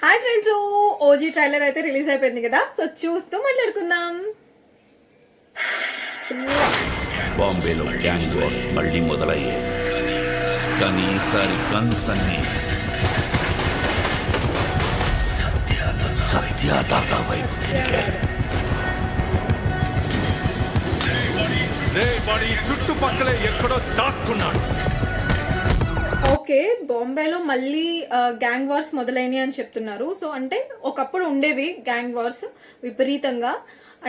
Hi friends, OG trailer అయితే release అయిపోయింది కదా. సో చూస్తూ మాట్లాడుకుందాం. బాంబేలో గ్యాంగ్ వార్స్ మళ్ళీ మొదలయ్యాయి. కానీ ఈసారి గన్స్ అన్ని సత్యదాదా వైపు తిరిగాయి. చుట్టుపక్కలే ఎక్కడో దాక్కున్నాడు. ఓకే, బాంబేలో మళ్ళీ గ్యాంగ్ వార్స్ మొదలైనవి అని చెప్తున్నారు. సో అంటే ఒకప్పుడు ఉండేవి గ్యాంగ్ వార్స్ విపరీతంగా,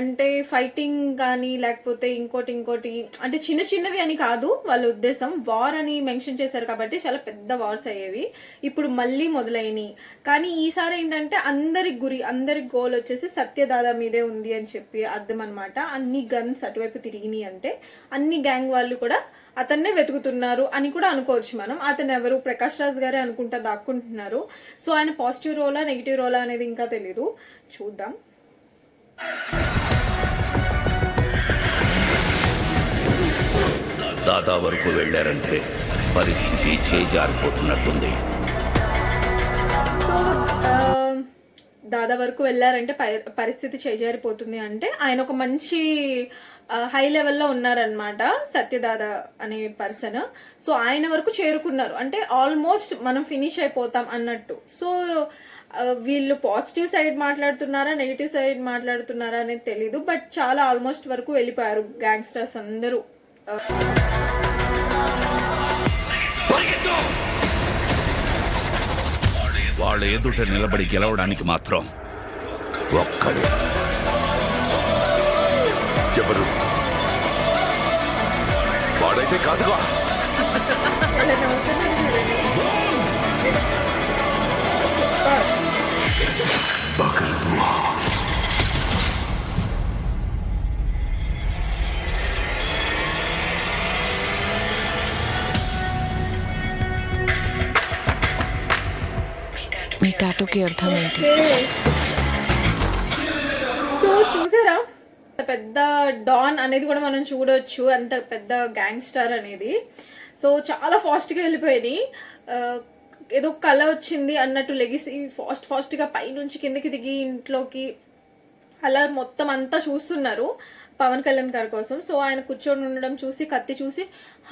అంటే ఫైటింగ్ కానీ లేకపోతే ఇంకోటి అంటే చిన్న చిన్నవి అని కాదు వాళ్ళ ఉద్దేశం. వార్ అని మెన్షన్ చేశారు కాబట్టి చాలా పెద్ద వార్స్ అయ్యేవి. ఇప్పుడు మళ్ళీ మొదలైనవి. కానీ ఈసారి ఏంటంటే అందరి గోల్ వచ్చేసి సత్యదాదా మీదే ఉంది అని చెప్పి అర్థం అనమాట. అన్ని గన్స్ అటువైపు తిరిగినాయి అంటే అన్ని గ్యాంగ్ వాళ్ళు కూడా అతన్నే వెతుకుతున్నారు అని కూడా అనుకోవచ్చు మనం. అతను ఎవరు? ప్రకాష్ రాజ్ గారే అనుకుంటా దాక్కుంటున్నారు. సో ఆయన పాజిటివ్ రోలా నెగిటివ్ రోలా అనేది ఇంకా తెలీదు, చూద్దాం. దాదా వరకు వెళ్ళారంటే పరిస్థితి చేజారిపోతున్నట్టుంది. సో దాదా వరకు వెళ్ళారంటే పరిస్థితి చేజారిపోతుంది అంటే ఆయన ఒక మంచి హై లెవెల్లో ఉన్నారనమాట, సత్యదాదా అనే పర్సన్. సో ఆయన వరకు చేరుకున్నారు అంటే ఆల్మోస్ట్ మనం ఫినిష్ అయిపోతాం అన్నట్టు. సో వీళ్ళు పాజిటివ్ సైడ్ మాట్లాడుతున్నారా నెగిటివ్ సైడ్ మాట్లాడుతున్నారా అనేది తెలీదు, బట్ చాలా ఆల్మోస్ట్ వరకు వెళ్ళిపోయారు గ్యాంగ్స్టర్స్ అందరూ. వాళ్ళ ఎదుట నిలబడి గెలవడానికి మాత్రం ఒక్కడే. ఎవరు? వాడైతే కాదుగా. మీ టాటూకి అర్థం ఏంటి? సో చూసారా, పెద్ద డాన్ అనేది కూడా మనం చూడొచ్చు, అంత పెద్ద గ్యాంగ్స్టర్ అనేది. సో చాలా ఫాస్ట్గా వెళ్ళిపోయినాయి. ఏదో కళ వచ్చింది అన్నట్టు లెగిసి ఫాస్ట్గా పైనుంచి కిందకి దిగి ఇంట్లోకి అలా మొత్తం అంతా చూస్తున్నారు పవన్ కళ్యాణ్ గారి కోసం. సో ఆయన కూర్చొని ఉండడం చూసి కత్తి చూసి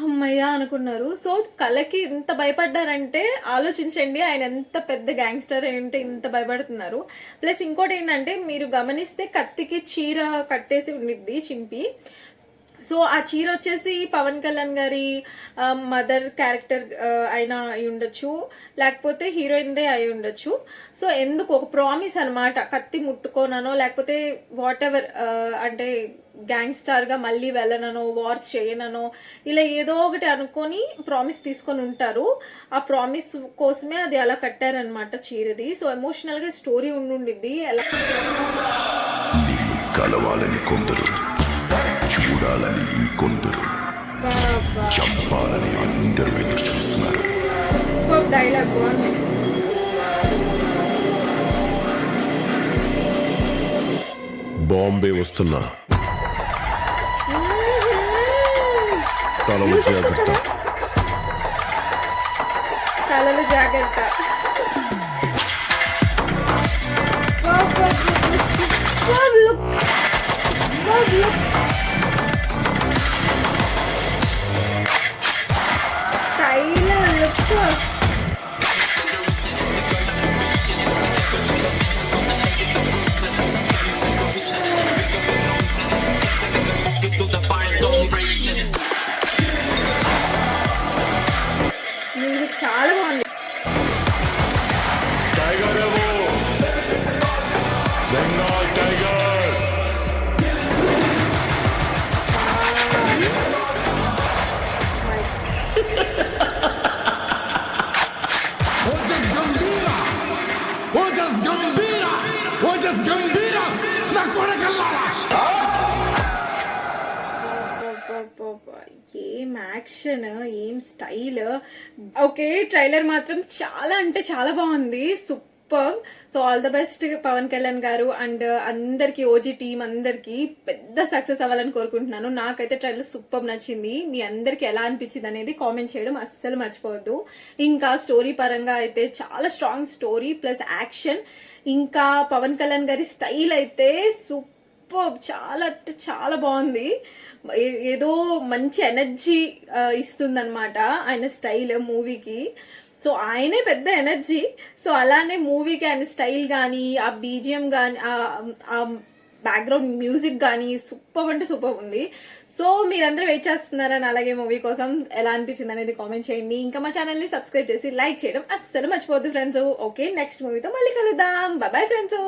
అమ్మయ్య అనుకున్నారు. సో కళకి ఇంత భయపడ్డారంటే ఆలోచించండి ఆయన ఎంత పెద్ద గ్యాంగ్స్టర్ ఏంటి ఇంత భయపడుతున్నారు. ప్లస్ ఇంకోటి ఏంటంటే మీరు గమనిస్తే కత్తికి చీర కట్టేసి ఉండిద్ది చింపి. సో ఆ చీర వచ్చేసి పవన్ కళ్యాణ్ గారి మదర్ క్యారెక్టర్ అయినా అయి ఉండొచ్చు, లేకపోతే హీరోయిన్దే అయి ఉండొచ్చు. సో ఎందుకు ఒక ప్రామిస్ అనమాట, కత్తి ముట్టుకోననో లేకపోతే వాట్ ఎవర్, అంటే గ్యాంగ్స్టార్గా మళ్ళీ వెళ్ళననో వార్స్ చేయననో ఇలా ఏదో ఒకటి అనుకొని ప్రామిస్ తీసుకొని ఉంటారు. ఆ ప్రామిస్ కోసమే అది అలా కట్టారనమాట చీరది. సో ఎమోషనల్గా స్టోరీ ఉండిద్ది. ఎలా కలవాలని కొందరు, చూడాలని ఇంకొందరు, చంపాలని అందరూ ఎదురు చూస్తున్నారు. డైలాగ్ బాంబే వస్తున్నా, తలలు జాగ్రత్త. తలలు జాగ్రత్త. మ్యూజిక్ చాలా బాగుంది. టైగర్ ఏవో, బెంగాల్ టైగర్. ఏం యాక్షన్, ఏం స్టైల్. ఓకే, ట్రైలర్ మాత్రం చాలా అంటే చాలా బాగుంది. Super. So all the best Pavan Kalyan garu and అందరికి ఓజీ టీం అందరికి పెద్ద సక్సెస్ అవ్వాలని కోరుకుంటున్నాను. నాకైతే ట్రైలర్ సూపర్ నచ్చింది. మీ అందరికి ఎలా అనిపించింది అనేది కామెంట్ చేయడం అస్సలు మర్చిపోవద్దు. ఇంకా స్టోరీ పరంగా అయితే చాలా స్ట్రాంగ్ స్టోరీ ప్లస్ యాక్షన్, ఇంకా పవన్ కళ్యాణ్ గారి స్టైల్ అయితే సూపర్, చాలా అంటే చాలా బాగుంది. ఏదో మంచి ఎనర్జీ ఇస్తుందన్నమాట ఆయన స్టైల్ మూవీకి. సో ఆయనే పెద్ద ఎనర్జీ. సో అలానే మూవీకి ఆయన స్టైల్ కానీ, ఆ బీజిఎం కానీ, ఆ బ్యాక్గ్రౌండ్ మ్యూజిక్ కానీ సూపర్ అంటే సూపర్ ఉంది. సో మీరందరూ వెయిట్ చేస్తున్నారని అలాగే మూవీ కోసం ఎలా అనిపించింది అనేది కామెంట్ చేయండి. ఇంకా మా ఛానల్ని సబ్స్క్రైబ్ చేసి లైక్ చేయడం అస్సలు మర్చిపోద్దు ఫ్రెండ్స్. ఓకే, నెక్స్ట్ మూవీతో మళ్ళీ కలుద్దాం. Bye friends.